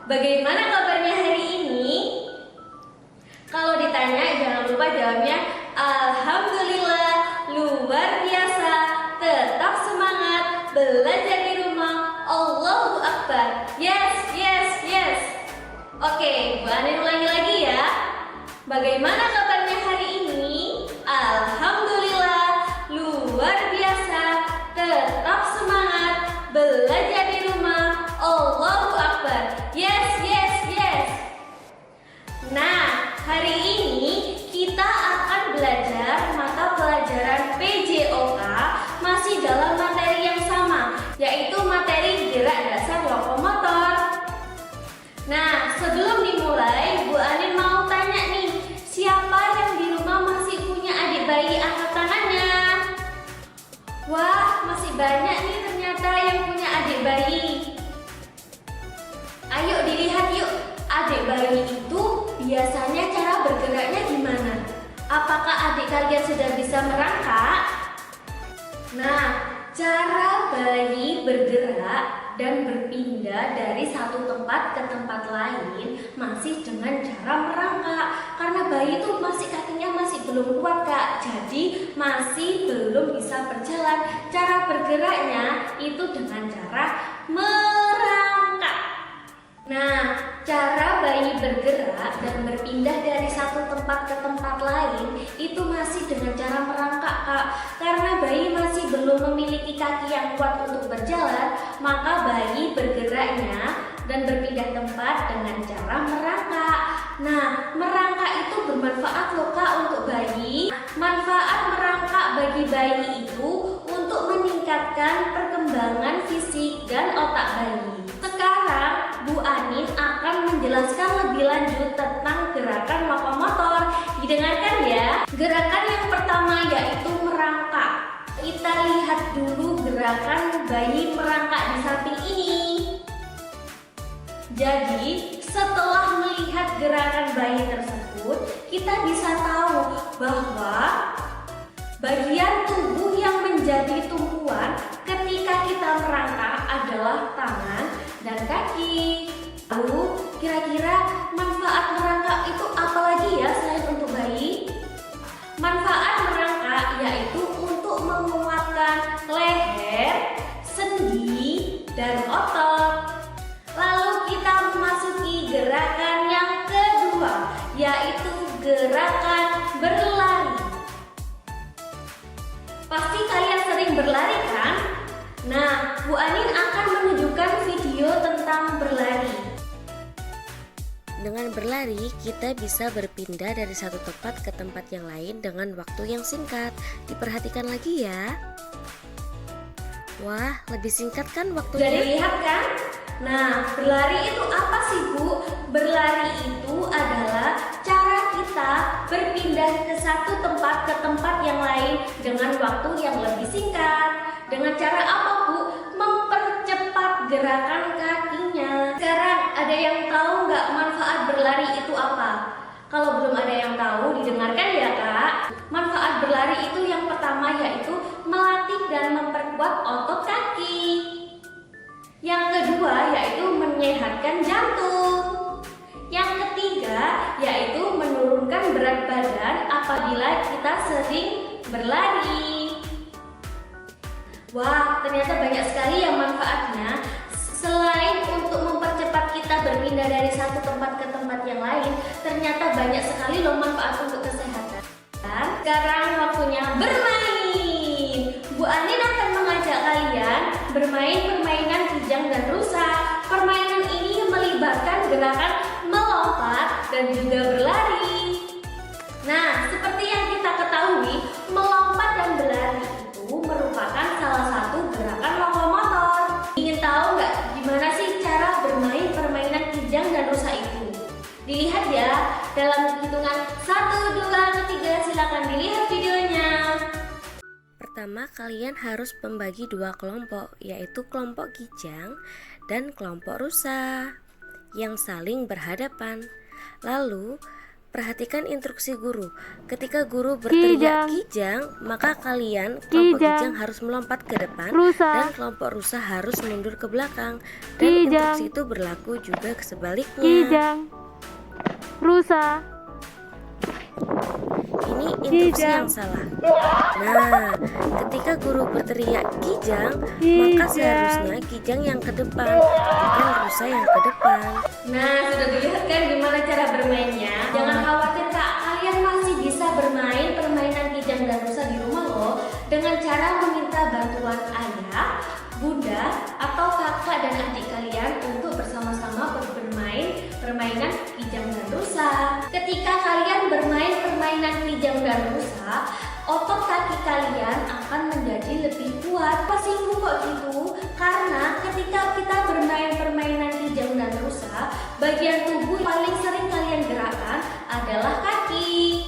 Bagaimana kabarnya hari ini? Kalau ditanya jangan lupa jawabnya Alhamdulillah, luar biasa, tetap semangat, belajar di rumah, Allahu Akbar. Yes, yes, yes. Oke, Bu Anin ulangi lagi ya. Bagaimana kabarnya hari ini? Alhamdulillah, luar biasa, tetap semangat, belajar di rumah, Allahu Akbar. Yes, yes, yes. Nah, hari ini kita akan belajar mata pelajaran PJOK masih dalam materi yang sama, yaitu materi gerak dasar lokomotor. Nah, sebelum dimulai, Bu Anin mau tanya nih, siapa yang di rumah masih punya adik bayi? Angkat tangannya. Wah, masih banyak nih ternyata yang punya adik bayi. Ayo dilihat yuk, adik bayi itu biasanya cara bergeraknya gimana? Apakah adik kalian sudah bisa merangkak? Nah, cara bayi bergerak dan berpindah dari satu tempat ke tempat lain masih dengan cara merangkak. Karena bayi itu kakinya masih belum kuat Kak, jadi masih belum bisa berjalan. Cara bergeraknya itu dengan cara merangkak. Nah, cara bayi bergerak dan berpindah dari satu tempat ke tempat lain itu masih dengan cara merangkak Kak. Karena bayi masih belum memiliki kaki yang kuat untuk berjalan, maka bayi bergeraknya dan berpindah tempat dengan cara merangkak. Nah, merangkak itu bermanfaat loh Kak untuk bayi. Manfaat merangkak bagi bayi itu untuk meningkatkan perkembangan fisik dan otak bayi. Sekarang Bu Anin akan menjelaskan lebih lanjut tentang gerakan lokomotor. Didengarkan ya. Gerakan yang pertama yaitu merangkak. Kita lihat dulu gerakan bayi merangkak di samping ini. Jadi, setelah melihat gerakan bayi tersebut, kita bisa tahu bahwa bagian tubuh yang menjadi tumpuan ketika kita merangkak adalah tangan dan kaki. Lalu, kira-kira manfaat merangkak itu apa lagi ya selain untuk bayi? Manfaat merangkak yaitu untuk menguatkan leher, sendi, dan otot. Lalu kita memasuki gerakan yang kedua, yaitu gerakan berlari. Pasti kalian sering berlari kan? Nah, Bu Anin akan menunjukkan video tentang berlari. Dengan berlari, kita bisa berpindah dari satu tempat ke tempat yang lain dengan waktu yang singkat. Diperhatikan lagi ya. Wah, lebih singkat kan waktunya? Sudah dilihat kan? Nah, berlari itu apa sih Bu? Berlari itu adalah cara kita berpindah ke satu tempat ke tempat yang lain dengan waktu yang lebih singkat. Dengan cara apa Bu? Mempercepat gerakan kakinya. Sekarang ada yang tahu nggak manfaat berlari itu apa? Kalau belum ada yang tahu, didengarkan ya Kak. Manfaat berlari itu yang pertama yaitu melatih dan memperkuat otot kaki. Yang kedua yaitu menyehatkan jantung. Yang ketiga yaitu menurunkan berat badan apabila kita sering berlari. Wah, ternyata banyak sekali yang manfaatnya. Selain untuk mempercepat kita berpindah dari satu tempat ke tempat yang lain, ternyata banyak sekali loh manfaat untuk kesehatan. Sekarang waktunya bermain. Bu Anin akan mengajak kalian bermain permainan kijang dan rusa. Permainan ini melibatkan gerakan melompat dan juga berlari. Nah, seperti yang kita ketahui, melompat dan berlari itu merupakan salah satu gerakan lokomotor. Ingin tahu nggak gimana sih cara bermain permainan kijang dan rusa itu? Dilihat ya, dalam hitungan 1, 2, 3, silakan dilihat videonya. Pertama, kalian harus membagi dua kelompok, yaitu kelompok kijang dan kelompok rusa yang saling berhadapan. Lalu, Perhatikan instruksi guru. Ketika guru berteriak kijang, maka kalian kelompok kijang harus melompat ke depan dan kelompok rusa harus mundur ke belakang. Dan instruksi itu berlaku juga sebaliknya. Kijang, rusa. Ini instruksi yang salah. Nah, ketika guru berteriak kijang, maka seharusnya kijang yang ke depan, bukan rusa yang ke depan. Nah, sudah dilihat kan gimana cara bermainnya? Jangan khawatir kak, kalian masih bisa bermain permainan kijang dan rusa di rumah loh, dengan cara meminta bantuan ayah, bunda, atau kakak dan adik kalian untuk bersama-sama bermain permainan kijang dan rusa. Ketika kalian bermain permainan kijang dan rusa, otot kaki kalian akan menjadi lebih kuat. Pasinggung kok gitu? Karena ketika kita bermain permainan kijang dan rusa, bagian tubuh paling sering kalian gerakkan adalah kaki.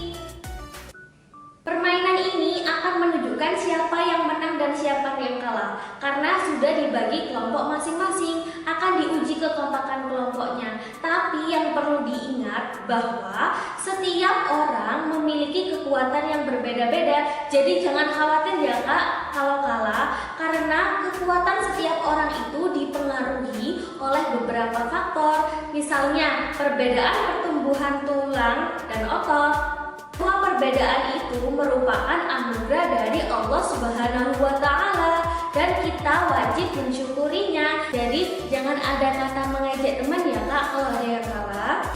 Permainan ini akan menunjukkan siapa yang menang dan siapa yang kalah. Karena sudah dibagi kelompok masing-masing, akan diuji kekompakan kelompoknya. Tapi yang perlu diingat bahwa setiap orang memiliki kekuatan yang berbeda-beda. Jadi jangan khawatir ya kak kalau kalah, karena kekuatan setiap orang itu dipengaruhi oleh beberapa faktor. Misalnya perbedaan pertumbuhan tulang dan otot. Semua perbedaan itu merupakan anugerah dari Allah Subhanahu wa Ta'ala dan kita wajib mensyukurinya. Jadi jangan ada kata mengejek teman ya kak kalau ada yang kalah.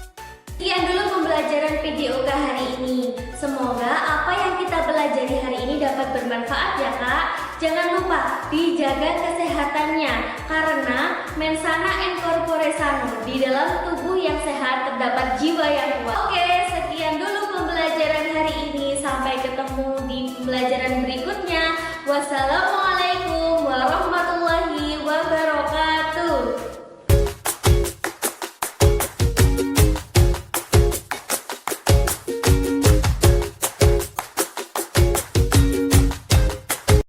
Sekian dulu pembelajaran PDOK hari ini. Semoga apa yang kita pelajari hari ini dapat bermanfaat ya kak. Jangan lupa dijaga kesehatannya, karena mensana in corpore sano, di dalam tubuh yang sehat terdapat jiwa yang kuat. Oke, sekian dulu pembelajaran hari ini. Sampai ketemu di pembelajaran berikutnya. Wassalamualaikum.